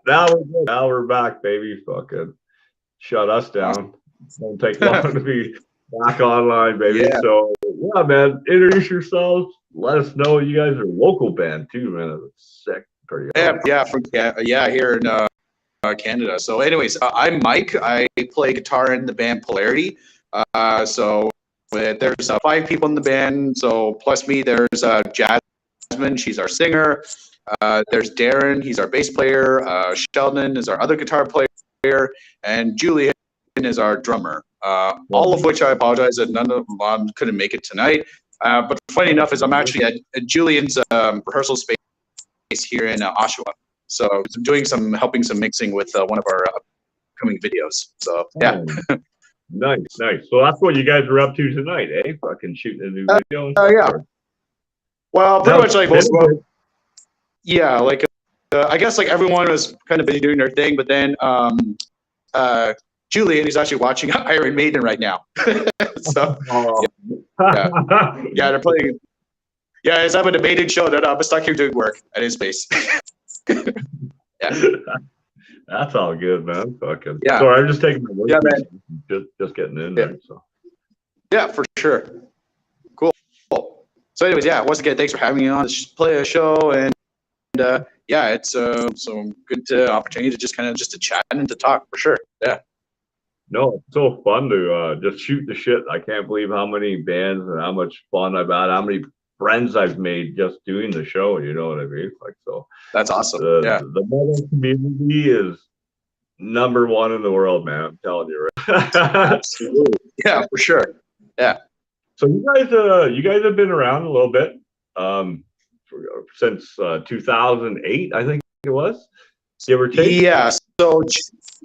Now we're back, baby. Fucking shut us down. Won't take long to be back online, baby. Yeah, So yeah, man, introduce yourselves. Let us know you guys are a local band too, man. It's sick. Pretty awesome. yeah, here in Canada. So, anyways, I'm Mike. I play guitar in the band Polarity. There's 5 people in the band. So, plus me, there's Jasmine. She's our singer. There's Darren. He's our bass player. Sheldon is our other guitar player, and Julian is our drummer. All of which I apologize that none of them couldn't make it tonight. But funny enough, is I'm actually at Julian's rehearsal space here in Oshawa. So I'm helping some mixing with one of our upcoming videos. So yeah. Oh, nice. So that's what you guys are up to tonight, eh? Fucking shooting a new video. Yeah. Well, pretty much like most of them. them. Yeah, like I guess like everyone was kind of busy doing their thing, but then Julian is actually watching Iron Maiden right now. So yeah, they're playing. Yeah, it's having a Maiden show. That I'm stuck here doing work at his space. Yeah. That's all good, man. Fucking. Yeah. Sorry, I'm just taking my work. Yeah, man. Just getting in there. So. Yeah, for sure. Cool. So, anyways, yeah, once again, thanks for having me on to play a show, and yeah, it's some good opportunity to just to chat and to talk for sure. Yeah. No, it's so fun to just shoot the shit. I can't believe how many bands and how much fun I've had, how many friends I've made just doing the show. You know what I mean? Like, so that's awesome. The metal community is #1 in the world, man. I'm telling you, right? Absolutely. Yeah, for sure. Yeah. So you guys have been around a little bit, since 2008, I think it was, give or take. Yeah. So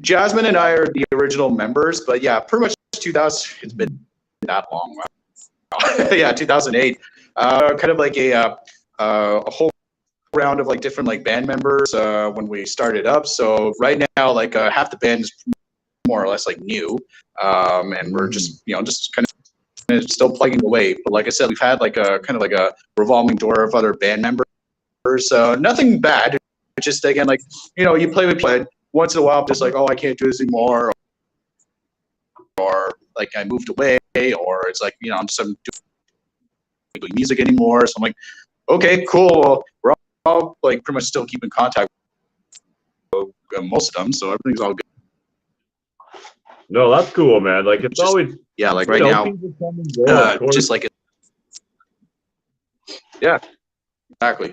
Jasmine and I are the original members, but yeah, pretty much 2000. It's been that long. Wow. Yeah, 2008. Kind of like a whole round of like different like band members when we started up. So right now, like half the band is more or less like new, and we're just just kind of still plugging away. But like I said, we've had like a kind of like a revolving door of other band members. Nothing bad. It's just again like you play once in a while, just like, oh, I can't do this anymore, or like I moved away, or it's like I'm just doing music anymore. So I'm like, okay, cool. We're all like pretty much still keep in contact with most of them, so everything's all good. No, that's cool, man. Like it's always like right now, just like it. Yeah, exactly.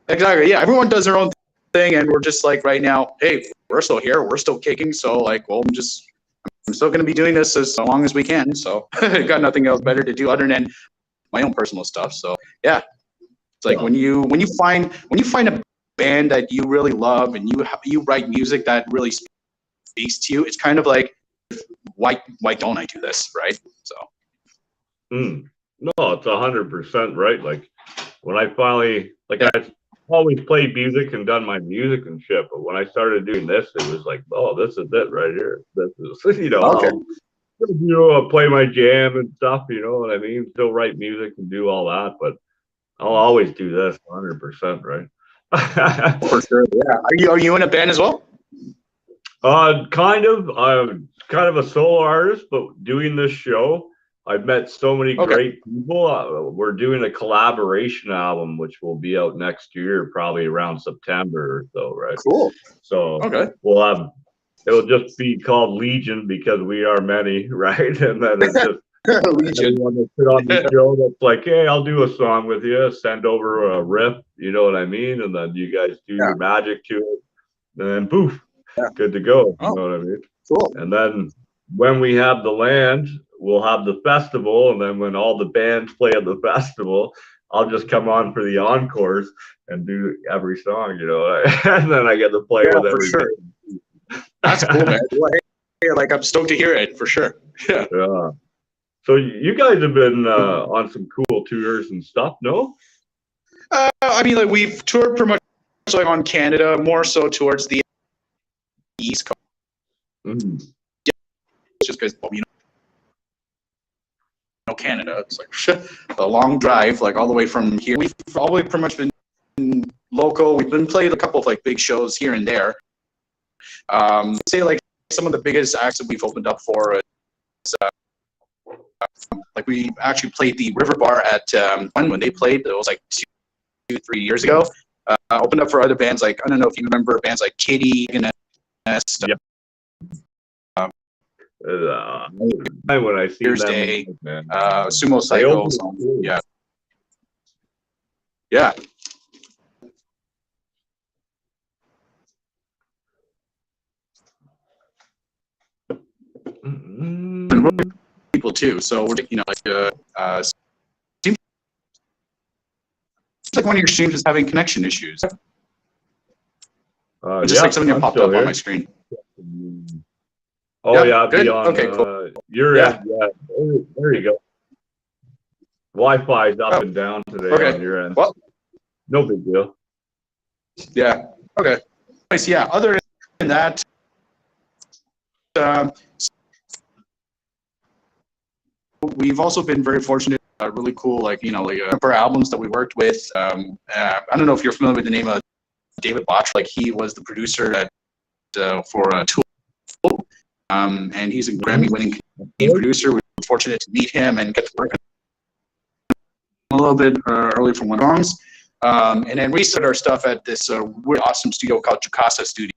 Yeah, everyone does their own thing, and we're just like right now, hey, we're still here, we're still kicking, so like, well, I'm still going to be doing this as long as we can. So got nothing else better to do other than my own personal stuff. So yeah, it's like when you find a band that you really love and you write music that really speaks to you, it's kind of like, why don't I do this, right? So. No, it's 100% right. Like when I finally I always played music and done my music and shit, but when I started doing this, it was like, oh, this is it right here. This is okay. I'll play my jam and stuff, you know what I mean? Still write music and do all that, but I'll always do this 100%, right? For sure. Yeah. Are you in a band as well? Kind of. I'm kind of a solo artist, but doing this show, I've met so many great people. We're doing a collaboration album, which will be out next year, probably around September or so, right? Cool. So we'll have, it'll just be called Legion because we are many, right? And then it's just everyone that sit on the show that's like, hey, I'll do a song with you, send over a riff, you know what I mean? And then you guys do your magic to it, and then poof, good to go. You know what I mean? Cool. And then when we have the land, we'll have the festival, and then when all the bands play at the festival, I'll just come on for the encores and do every song, you know, and then I get to play with every band. That's cool, man. Like I'm stoked to hear it for sure. Yeah. So you guys have been on some cool tours and stuff, no? I mean, like we've toured pretty much like on Canada, more so towards the East Coast. Mm-hmm. Just because Canada, it's like a long drive, like all the way from here. We've always pretty much been local. We've been playing a couple of like big shows here and there. Say like some of the biggest acts that we've opened up for is like we actually played the River Bar at when they played. It was like 2-3 years ago. Opened up for other bands like, I don't know if you remember bands like Katie and Yep. When I see Year's them, Day, man. Sumo Cycles, yeah. Yeah. People too. So we're, you know, like seems like one of your streams is having connection issues. Just like something popped up on my screen. Oh, yep, yeah, good. on, okay, cool. Your end, yeah. There you go. Wi-Fi is up and down today on your end. Well, no big deal. Yeah. Okay. Nice. Yeah. Other than that, we've also been very fortunate. Really cool, like, you know, like for albums that we worked with. I don't know if you're familiar with the name of David Botch. Like, he was the producer at for Tool, and he's a Grammy-winning producer. We were fortunate to meet him and get to work a little bit early from one songs. And then we started our stuff at this really awesome studio called Jacasa Studio.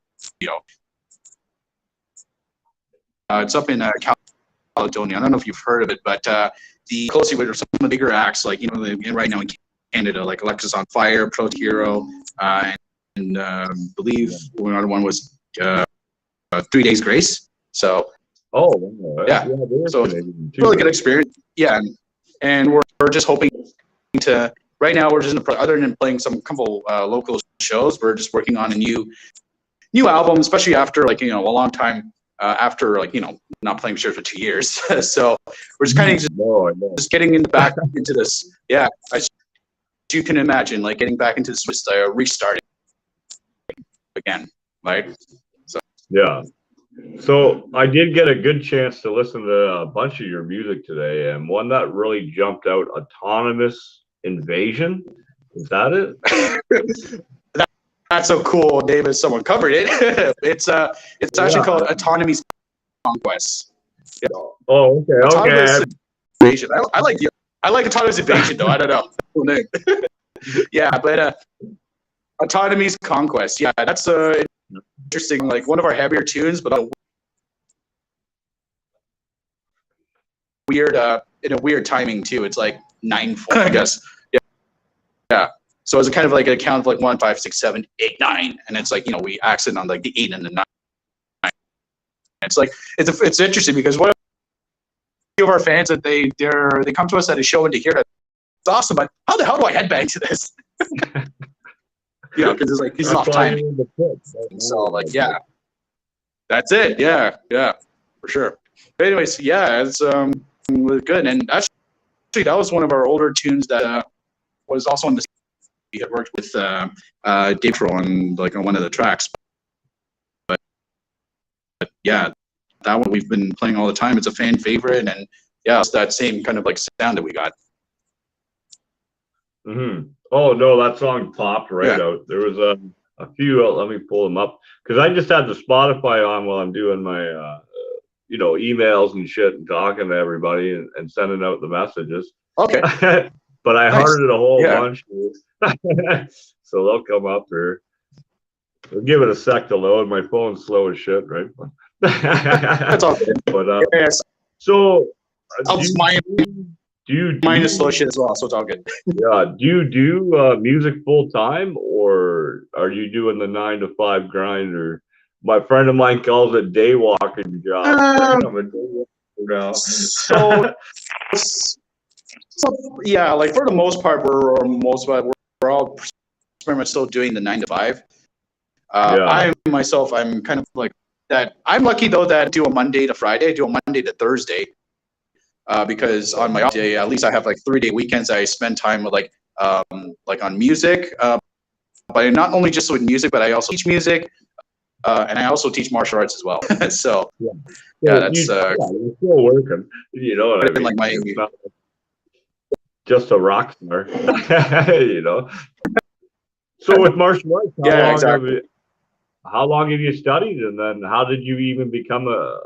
It's up in Caledonia. I don't know if you've heard of it, but the closely with some of the bigger acts, like, you know, right now in Canada, like Alexis on Fire, Pro Hero, and believe another one was 3 Days Grace. So, yeah, so really good experience. Yeah, and we're just hoping to. Right now, we're just other than playing some couple local shows, we're just working on a new album, especially after, like, you know, a long time after, like, you know, not playing shows for 2 years. So we're just kind of just getting back into this. Yeah, as you can imagine, like getting back into this, restarting again, right? So yeah. So I did get a good chance to listen to a bunch of your music today, and one that really jumped out, Autonomous Invasion. Is that it? That's so cool, David. Someone covered it. It's actually called Autonomy's Conquest. Yeah. Oh, okay. Autonomous Invasion. I like Autonomous Invasion though. I don't know. Cool name. Yeah, but Autonomy's Conquest. Yeah, that's interesting. Like one of our heavier tunes, but weird in a weird timing too. It's like 9/4, I guess. Yeah. So it's kind of like a count of like 1, 5, 6, 7, 8, 9, and it's like, you know, we accent on like the 8 and the 9. It's like it's interesting because one of our fans that they come to us at a show and to hear that it's awesome, but how the hell do I headbang to this? You know, because it's like he's off timing. So like, yeah, that's it. Yeah, for sure. But anyways, yeah, it's good, and actually that was one of our older tunes that was also on the. We had worked with Dave Troll on one of the tracks, but yeah, that one we've been playing all the time. It's a fan favorite, and yeah, it's that same kind of like sound that we got. Oh no, that song popped right out. There was a few. Let me pull them up because I just had the Spotify on while I'm doing my you know, emails and shit and talking to everybody and sending out the messages. Okay. But I hearted it a whole bunch. So they'll come up here. We'll give it a sec to load. My phone's slow as shit, right? That's all good. But so I'll mind the slow shit as well, so it's all good. Yeah. Do you do music full time, or are you doing the 9 to 5 grind? Or my friend of mine calls it day walking job. I'm a day walker now. So yeah, like for the most part, we're all pretty much still doing the 9 to 5. I myself, I'm kind of like that. I'm lucky though that I do a Monday to Friday, I do a Monday to Thursday, because on my off day, at least I have like 3-day weekends. I spend time with like on music, but not only just with music, but I also teach music, and I also teach martial arts as well. So that's you're still working. You know what I mean? Like my just a rock star, you know. So with martial arts, Yeah, exactly. how long have you studied, and then how did you even become a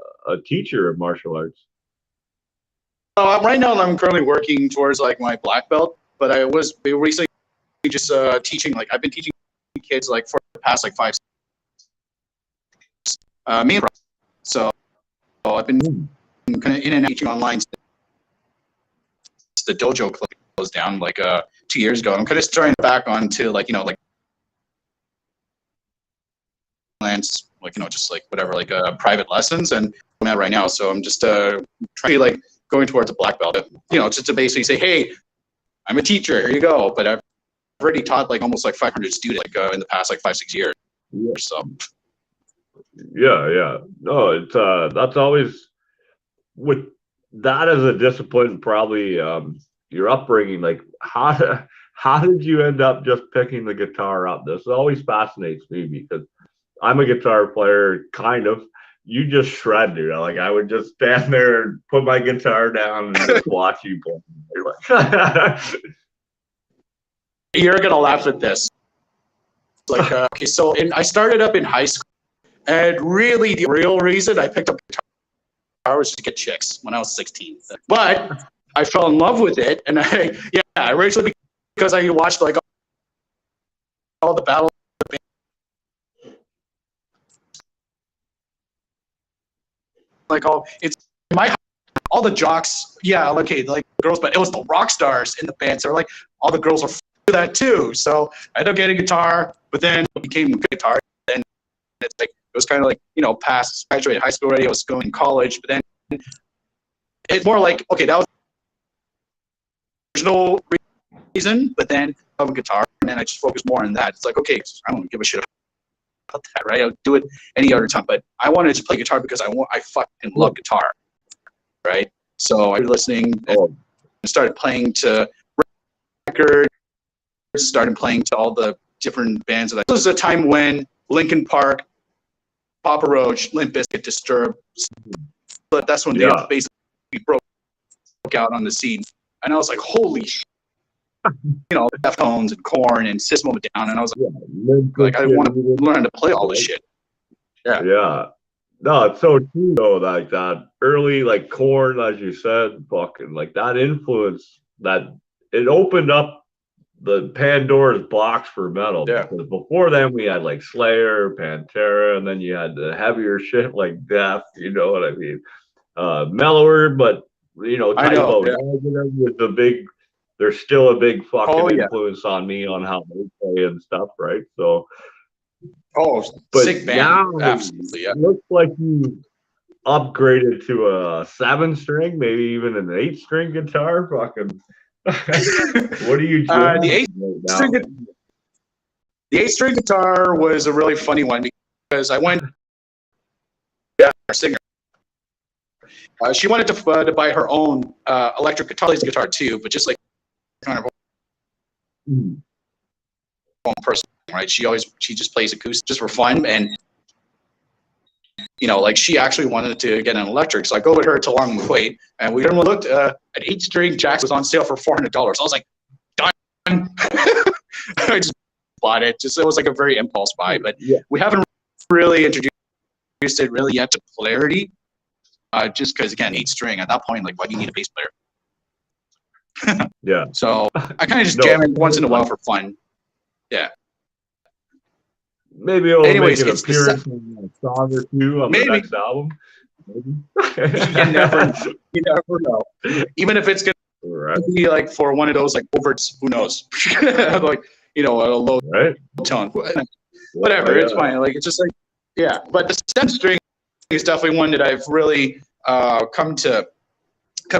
teacher of martial arts? Right now, I'm currently working towards like my black belt, but I was recently just teaching. Like I've been teaching kids like for the past like 5, me. So I've been kind of in and out teaching online. The dojo closed down like 2 years ago. I'm kind of starting back onto like like like just like whatever like private lessons, and I'm at right now. So I'm just trying to like going towards a black belt. Just to basically say, hey, I'm a teacher. Here you go. But I've already taught like almost like 500 students like in the past like 5-6 years. Yeah. So Yeah. No, it's that's always with that as a discipline, probably your upbringing. Like how did you end up just picking the guitar up? This always fascinates me because I'm a guitar player, kind of. You just shred, dude. Like I would just stand there and put my guitar down and just watch you play. You're like, you're gonna laugh at this. Like okay, so I started up in high school, and really the real reason I picked up guitar was to get chicks when I was 16. But I fell in love with it, and originally because I watched like all the battles. Like it's my all the jocks, yeah, okay, like girls, but it was the rock stars in the band. So like all the girls were that too. So I ended up getting a guitar, but then it became a guitar. And it's like it was kind of like past graduated high school already. I was going to college, but then it's more like okay, that was the original reason. But then I have a guitar, and then I just focus more on that. It's like okay, I don't give a shit about that, right? I'll do it any other time, but I wanted to play guitar because I fucking love guitar. Right, so I was listening and started playing to records, started playing to all the different bands. This was a time when Linkin Park, Papa Roach, Limp Bizkit, Disturbed, but that's when they basically broke out on the scene, and I was like, holy shit, Deftones and Korn and System of a Down, and I was like I want to learn to play all this shit. Yeah. No, it's so true though. Like that early, like Korn, as you said, fucking like that influence that it opened up the Pandora's box for metal. Yeah. Because before then we had like Slayer, Pantera, and then you had the heavier shit like Death. You know what I mean? Mellower, but Type of with the big. There's still a big fucking influence on me on how they play and stuff, right? So. But sick band. Absolutely, yeah. Looks like you upgraded to a 7-string, maybe even an 8-string guitar. Fucking, what are you doing? The 8-string guitar was a really funny one because I went. Yeah, our singer. She wanted to buy her own electric guitar too, but just like kind of own person. Right, she just plays acoustic just for fun, and like she actually wanted to get an electric, so I go with her to Long McQuaid, and we looked at 8-string Jax was on sale for $400. I was like, done. I just bought it. It was like a very impulse buy, but we haven't really introduced it really yet to Polarity, just because again 8-string at that point, like why do you need a bass player? Yeah. So I kind of just jam it once in a while for fun. Yeah. Maybe it'll make an appearance in a song or two on the next album. You never know. Even if it's gonna be like for one of those like overts, who knows? Like a low tone, whatever. It's fine. Like it's just like But the 7-string is definitely one that I've really come to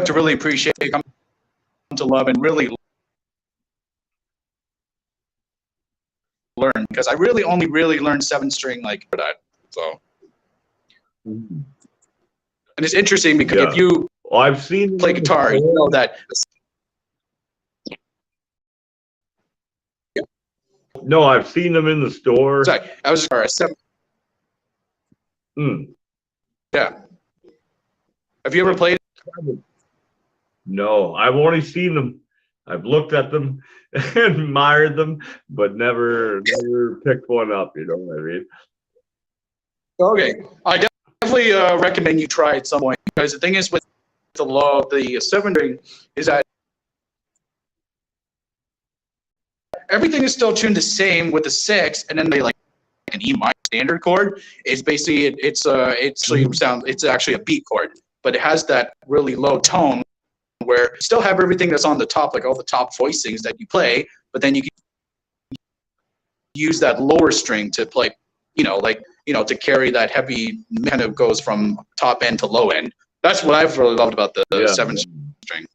really appreciate, come to love, and really learn, because I really only learned 7-string like for that. So, and it's interesting because if you I've seen play guitar, you know that. No, I've seen them in the store. Sorry, I was just 7. Yeah. Have you ever played? No, I've only seen them I've looked at them, admired them, but never picked one up. You know what I mean? Okay, I definitely recommend you try it some point, because the thing is with the 7-string is that everything is still tuned the same with the 6, and then they like an E minor standard chord. It's basically it's actually a beat chord, but it has that really low tone where you still have everything that's on the top, like all the top voicings that you play, but then you can use that lower string to play, to carry that heavy, kind of goes from top end to low end. That's what I've really loved about the 7-string,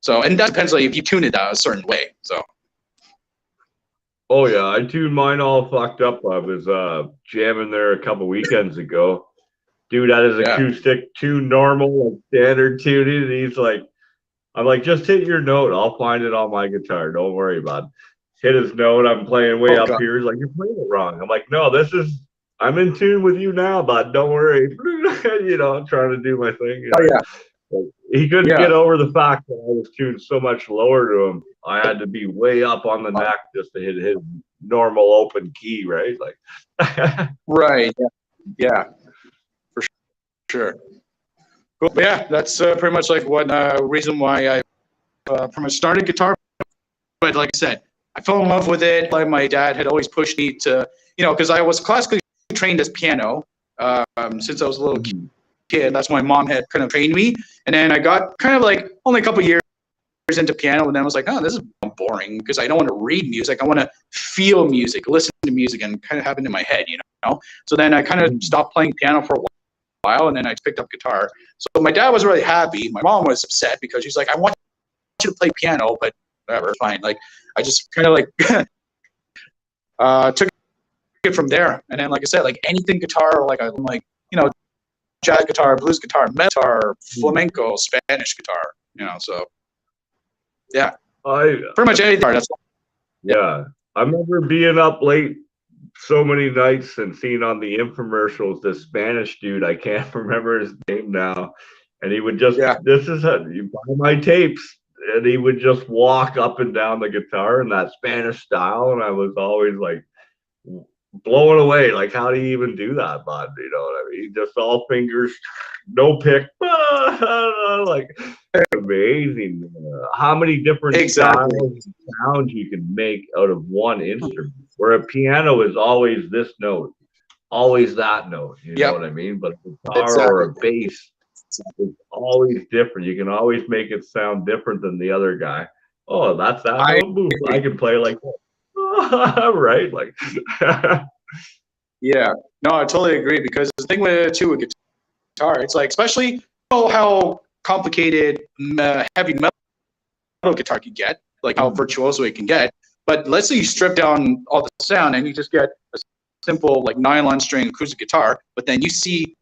So, and that depends, like, if you tune it a certain way. So. Oh yeah, I tuned mine all fucked up. I was jamming there a couple weekends ago. Dude had his acoustic tune normal, like standard tuning, and he's like, I'm like, just hit your note. I'll find it on my guitar. Don't worry about it. Hit his note. I'm playing way up here. He's like, you're playing it wrong. I'm like, no, I'm in tune with you now, bud. Don't worry. I'm trying to do my thing. Oh, yeah. Like, he couldn't get over the fact that I was tuned so much lower to him. I had to be way up on the neck just to hit his normal open key, right? Like, right. Yeah. For sure. Cool. But yeah, that's pretty much like one reason why I pretty much started guitar. But like I said, I fell in love with it. Like, my dad had always pushed me to, because I was classically trained as piano since I was a little kid. That's why mom had kind of trained me. And then I got kind of like only a couple years into piano, and then I was like, oh, this is boring, because I don't want to read music. I want to feel music, listen to music, and kind of have it in my head, So then I kind of stopped playing piano for a while, and then I picked up guitar. So my dad was really happy. My mom was upset because she's like, I want you to play piano, but whatever, fine. Like, I just kind of like took it from there. And then, like I said, like anything guitar, like I'm like, jazz guitar, blues guitar, metal guitar, flamenco, Spanish guitar, so yeah, pretty much any guitar. Yeah, I remember being up late so many nights and seeing on the infomercials this Spanish dude, I can't remember his name now, and he would just, this is how you buy my tapes, and he would just walk up and down the guitar in that Spanish style, and I was always like blown away, like, how do you even do that, bud? You know what I mean? Just all fingers, no pick. Like, amazing. How many different styles and sounds you can make out of one instrument, where a piano is always this note, always that note, you know what I mean? But a guitar or a bass is always different. You can always make it sound different than the other guy. Oh, that's that note. I can play like that. Right, like yeah, no, I totally agree, because the thing with guitar, it's like, especially how complicated heavy metal guitar can get, like how virtuoso it can get. But let's say you strip down all the sound and you just get a simple like nylon string acoustic guitar, but then you see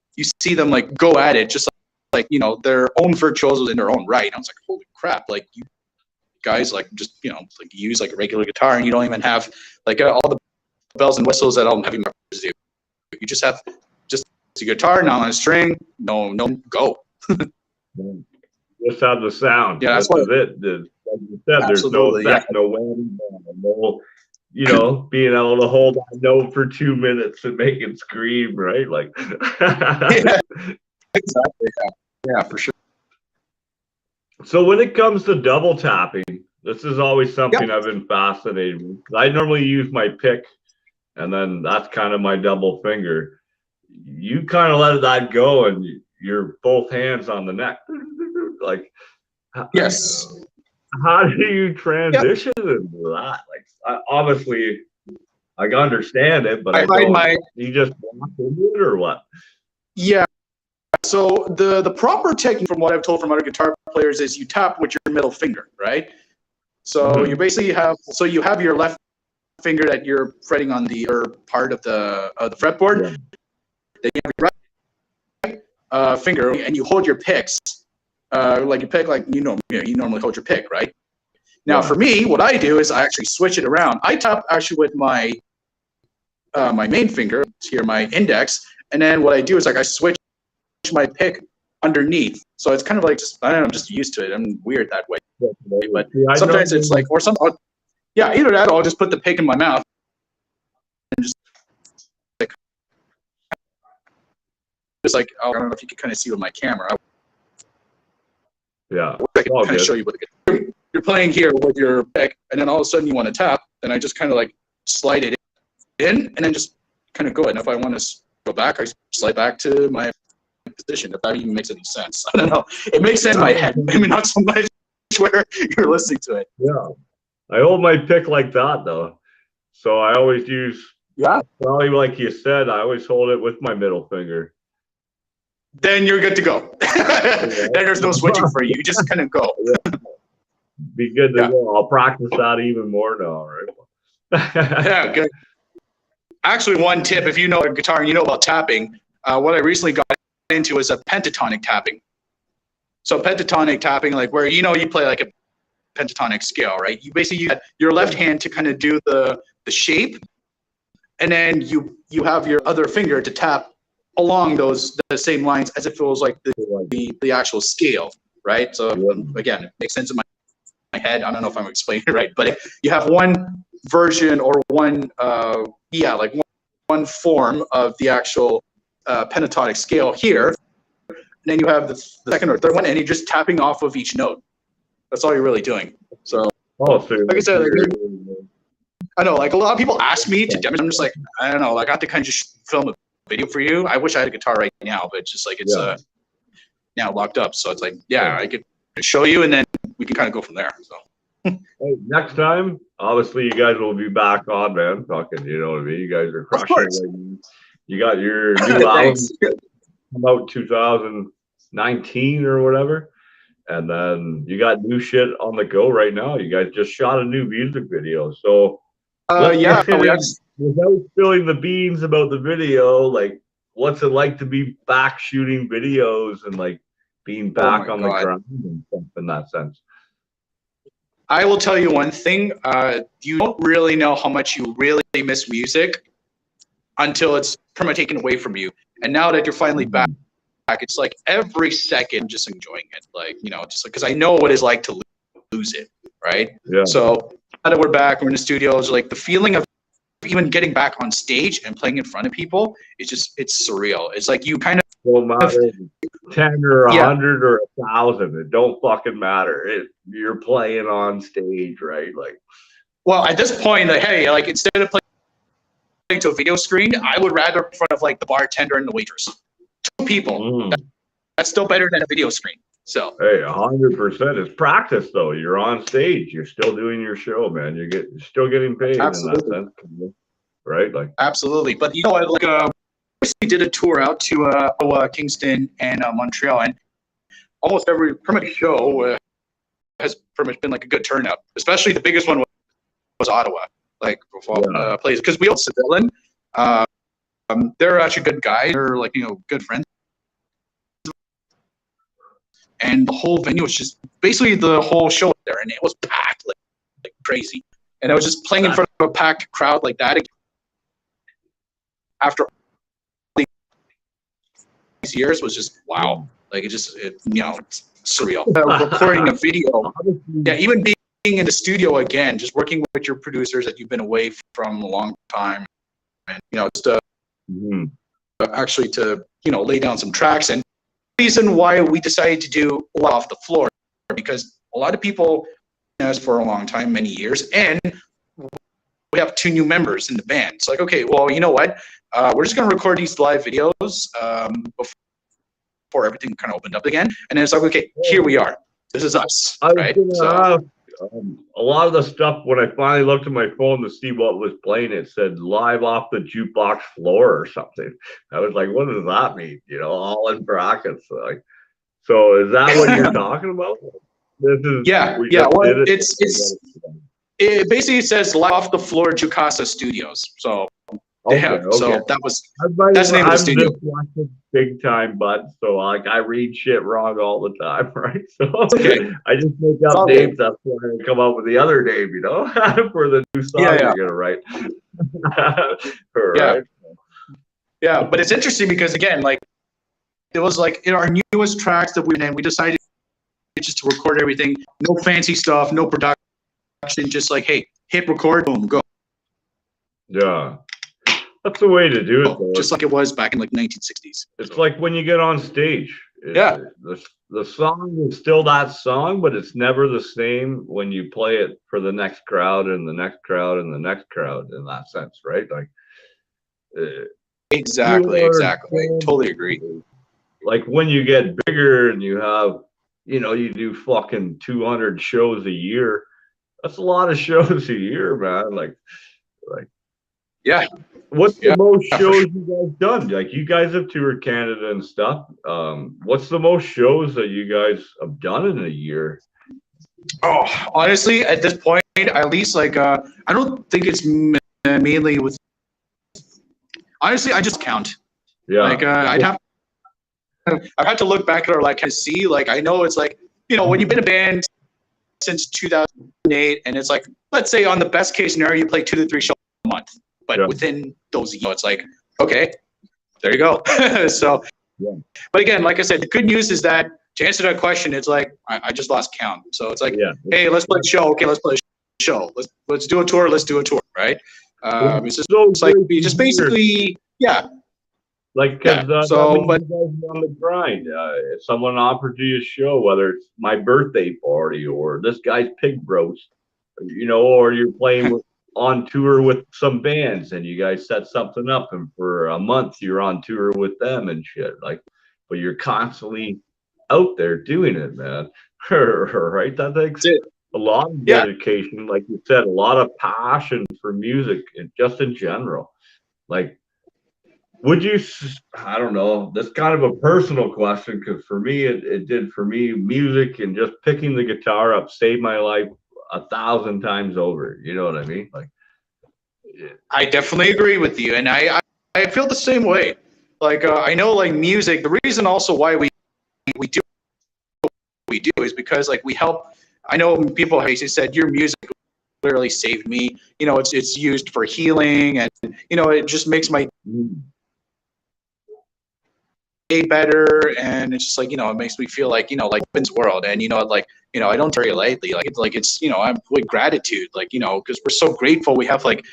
them like go at it just like their own virtuosos in their own right. And I was like, holy crap, like, you guys like just like use like a regular guitar, and you don't even have like all the bells and whistles that all heavy metal do. You just have just a guitar, not on a string, no go. Just have the sound. Yeah, that's what it. Like you said, there's no effect, no whammy, no being able to hold that note for 2 minutes and make it scream, right? Like exactly. Yeah, for sure. So when it comes to double tapping, this is always something I've been fascinated with. I normally use my pick, and then that's kind of my double finger. You kind of let that go, and you're both hands on the neck. Like, yes. How do you transition into that? Like, obviously, I understand it, but you just walk into it, or what? Yeah. So the proper technique, from what I've told from other guitar players, is you tap with your middle finger, right? So you basically you have your left finger that you're fretting on the part of the fretboard. Yeah. Then you have your right finger, and you hold your picks, like you pick, like you normally hold your pick, right? Now for me, what I do is I actually switch it around. I tap actually with my my main finger here, my index, and then what I do is like I switch my pick underneath. So it's kind of like, just, I don't know, I'm just used to it. I'm weird that way. But sometimes it's like, or yeah, either that or I'll just put the pick in my mouth and just like, oh, I don't know if you can kind of see with my camera. Yeah, I can kind of show you what you're playing here with your pick, and then all of a sudden you want to tap, and I just kind of like slide it in, and then just kind of go. And if I want to go back, I slide back to my position. If that even makes any sense, I don't know. It makes sense in my head, maybe not so much where you're listening to it. Yeah, I hold my pick like that though, so I always use. Yeah, probably like you said, I always hold it with my middle finger. Then you're good to go. Then there's no switching for you. You just kind of go. Be good to go. I'll practice that even more now, right? Yeah, good. Actually, one tip, if you know guitar and you know about tapping, what I recently got into is a pentatonic tapping. So pentatonic tapping, like where you play like a pentatonic scale, right? You basically use your left hand to kind of do the shape, and then you have your other finger to tap along the same lines as if it was like the actual scale, right? So again, it makes sense in my head. I don't know if I'm explaining it right, but you have one version or one one form of the actual pentatonic scale here, and then you have the second or third one, and you're just tapping off of each note. That's all you're really doing. So, like I said, I know, like a lot of people ask me to demonstrate. I'm just like, I don't know, like I have to kind of just film a video for you. I wish I had a guitar right now, but it's just like it's now locked up. So it's like, I could show you, and then we can kind of go from there. So. Hey, next time, obviously, you guys will be back on, man. Fucking, you know what I mean? You guys are crushing. You got your new album come out 2019 or whatever, and then you got new shit on the go right now. You guys just shot a new music video, so without spilling the beans about the video, like, what's it like to be back shooting videos and like being back on the ground and stuff in that sense? I will tell you one thing. You don't really know how much you really miss music until it's pretty much taken away from you. And now that you're finally back, it's like every second just enjoying it. Like, just because I know what it's like to lose it, right? Yeah. So now that we're back, we're in the studios, like the feeling of even getting back on stage and playing in front of people, it's surreal. It's like you kind of don't matter 10 or 100 or 1,000. It don't fucking matter. You're playing on stage, right? Like, well, at this point, like, hey, like instead of playing to a video screen, I would rather in front of like the bartender and the waitress. 2 people. That's still better than a video screen. So hey, 100%. It's practice though. You're on stage. You're still doing your show, man. You're still getting paid in that sense, right? Like, absolutely. But like we did a tour out to Ottawa, Kingston, and Montreal, and almost every pretty much show has pretty much been like a good turnout. Especially the biggest one was Ottawa, like plays, because we all civilian. They're actually good guys. They're like good friends, and the whole venue was just basically the whole show there, and it was packed like crazy. And I was just playing in front of a packed crowd like that after these years was just wow. Like it's surreal. Recording a video, even being in the studio again, just working with your producers that you've been away from a long time, and just actually to lay down some tracks. And the reason why we decided to do Live Off the Floor, because a lot of people us for a long time, many years, and we have 2 new members in the band. It's like, okay, well, you know what? We're just going to record these live videos before everything kind of opened up again. And then it's like, okay, here we are. This is us, right? A lot of the stuff, when I finally looked at my phone to see what was playing, it said live off the jukebox floor or something. I was like, what does that mean? All in brackets. Like, so is that what you're talking about? This is Well, it basically says Live Off the Floor Jukasa Studios. So so that's the name of the studio. Big time, but so like I read shit wrong all the time, right? So I just make up names. That's why I come up with the other name, for the new song you're gonna write. Right? Yeah, but it's interesting because again, like it was like in our newest tracks that we decided just to record everything. No fancy stuff, no production, just like, hey, hit record, boom, go. Yeah. That's the way to do it, though. Just like it was back in like 1960s. It's like when you get on stage. The song is still that song, but it's never the same when you play it for the next crowd and the next crowd and the next crowd in that sense, right? Like exactly. I totally agree. Like when you get bigger and you have, you do fucking 200 shows a year. That's a lot of shows a year, man. Like yeah. What's the most shows you guys done? Like you guys have toured Canada and stuff. What's the most shows that you guys have done in a year? Oh, honestly, at this point, at least like I don't think it's mainly with. Honestly, I just count. Yeah. Like I've had to look back at our like to see. Like I know it's like when you've been a band since 2008, and it's like let's say on the best case scenario you play 2 to 3 shows a month. But within those, it's like, okay, there you go. So, but again, like I said, the good news is that to answer that question, it's like I just lost count. So it's like, hey, let's play a show. Okay, let's play a show. Let's do a tour. Let's do a tour, right? It's just it's like we just basically, Like, because but you guys are on the grind. If someone offered you a show, whether it's my birthday party or this guy's pig roast, or you're playing on tour with some bands and you guys set something up and for a month you're on tour with them and shit, like, but you're constantly out there doing it, man. Right? That takes a lot of dedication, like you said, a lot of passion for music and just in general. Like, would you, I don't know, that's kind of a personal question, because for me it did for me. Music and just picking the guitar up saved my life 1,000 times over. You know what I mean? Like, I definitely agree with you, and I feel the same way. Like I know, like music. The reason also why we do what we do is because like we help. I know people have said your music literally saved me. It's used for healing, and it just makes my day better, and it's just like it makes me feel like like Ben's world, and like I don't take it lightly. Like it's I'm with gratitude, like because we're so grateful. We have like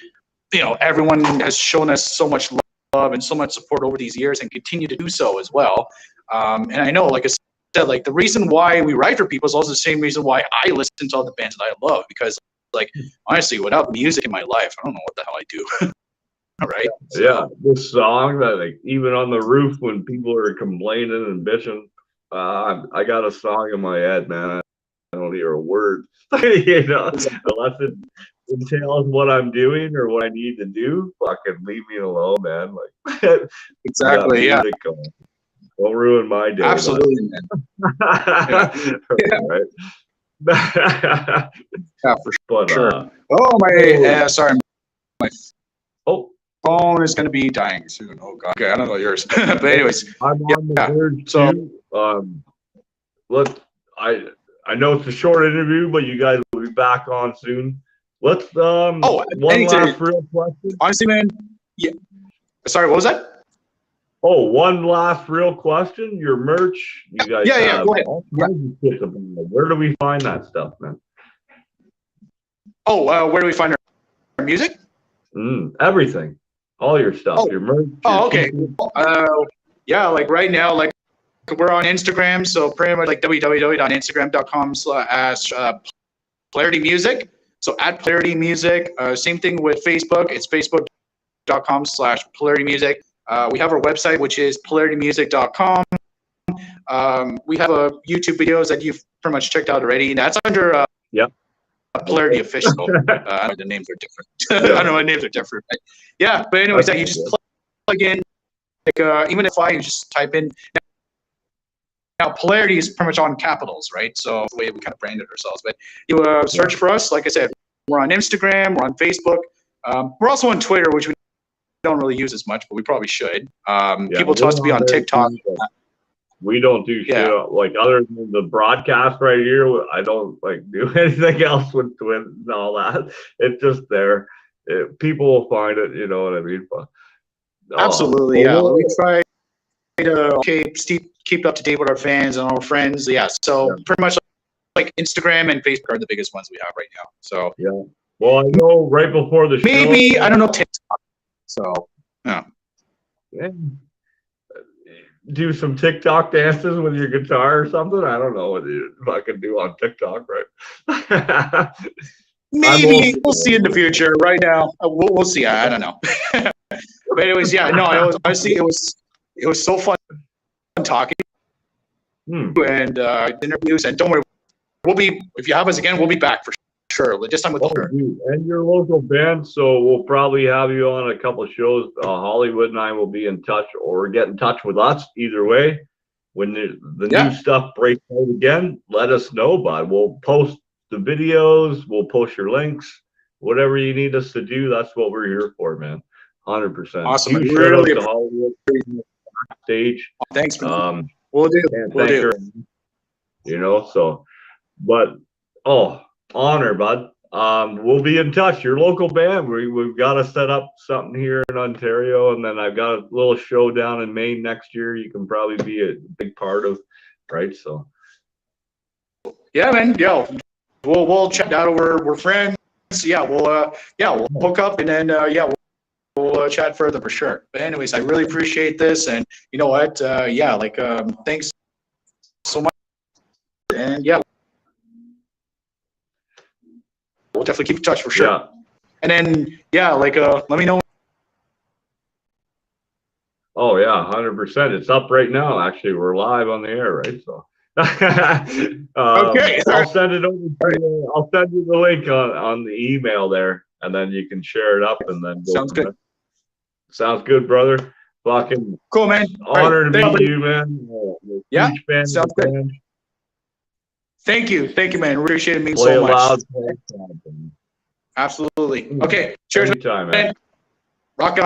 everyone has shown us so much love and so much support over these years, and continue to do so as well. And I know, like I said, like the reason why we write for people is also the same reason why I listen to all the bands that I love, because like honestly, without music in my life, I don't know what the hell I do. All right. So. Yeah, this song that like even on the roof when people are complaining and bitching, I got a song in my head, man. I don't hear a word, unless it entails what I'm doing or what I need to do. Fucking leave me alone, man. Like exactly, yeah. Don't ruin my day. Absolutely, man. Right. Yeah, for sure. Sorry. My phone is going to be dying soon. Oh god. Okay, I don't know yours, but anyways. I'm on the verge too. I know it's a short interview, but you guys will be back on soon. Let's one last real question. Honestly, man. Yeah. Sorry, what was that? Oh, one last real question. Your merch, you guys have go ahead. all kinds of shit about it. Where do we find that stuff, man? Oh, where do we find our music? Everything. All your stuff. Your merch. Okay. Yeah, like right now, like we're on Instagram, so pretty much like www.instagram.com/Polarity Music. So at Polarity Music. Same thing with Facebook. It's facebook.com/Polarity Music. We have our website, which is polaritymusic.com. We have YouTube videos that you've pretty much checked out already. That's under Polarity Official. I know the names are different. I don't know what names are different. But anyways, you just plug in. Like, even if I just type in. Now, Polarity is pretty much on capitals, right? So the way we kind of branded ourselves. But you search for us. Like I said, we're on Instagram. We're on Facebook. We're also on Twitter, which we don't really use as much, but we probably should. People tell us to be on TikTok. We don't do shit like other than the broadcast right here. I don't like do anything else with Twitter and all that. It's just there. People will find it. You know what I mean? But, absolutely, yeah. We try. to keep up to date with our fans and our friends. Yeah, so pretty much like Instagram and Facebook are the biggest ones we have right now. So yeah. Well, I know right before the show, maybe I don't know TikTok. So yeah. Do some TikTok dances with your guitar or something. I don't know what you fucking do on TikTok, right? Maybe we'll see in the future. Right now, we'll see. I don't know. But anyways, yeah, no, it was honestly it was so fun talking and interviews. And don't worry, we'll be if you have us again, we'll be back for sure. This time with and your local band, so we'll probably have you on a couple of shows. Hollywood and I will be in touch, or get in touch with us. Either way, when the new stuff breaks out again, let us know. But we'll post the videos, we'll post your links, whatever you need us to do. That's what we're here for, man. 100%. Awesome. Huge shout out to Hollywood stage. Thanks. We'll do. We'll do. You know, so, but honor, bud. We'll be in touch. Your local band. We've got to set up something here in Ontario, and then I've got a little show down in Maine next year. You can probably be a big part of, right? So. Yeah, man. Yeah. We'll check that over. We're friends. Yeah, we'll hook up and then we'll chat further for sure. But anyways, I really appreciate this, and you know what? Thanks so much. And yeah, we'll definitely keep in touch for sure. Yeah. And then let me know. Oh yeah, 100%. It's up right now. Actually, we're live on the air, right? So. Okay. I'll send it over to you. I'll send you the link on the email there, and then you can share it up, and then go. Sounds good. Sounds good, brother. Fucking cool, man. Honor to meet you, man. Yeah, fan sounds good. Fan. Thank you, man. Appreciate it, means so much. Loud. Absolutely. Okay. Cheers, anytime, man. Rock on.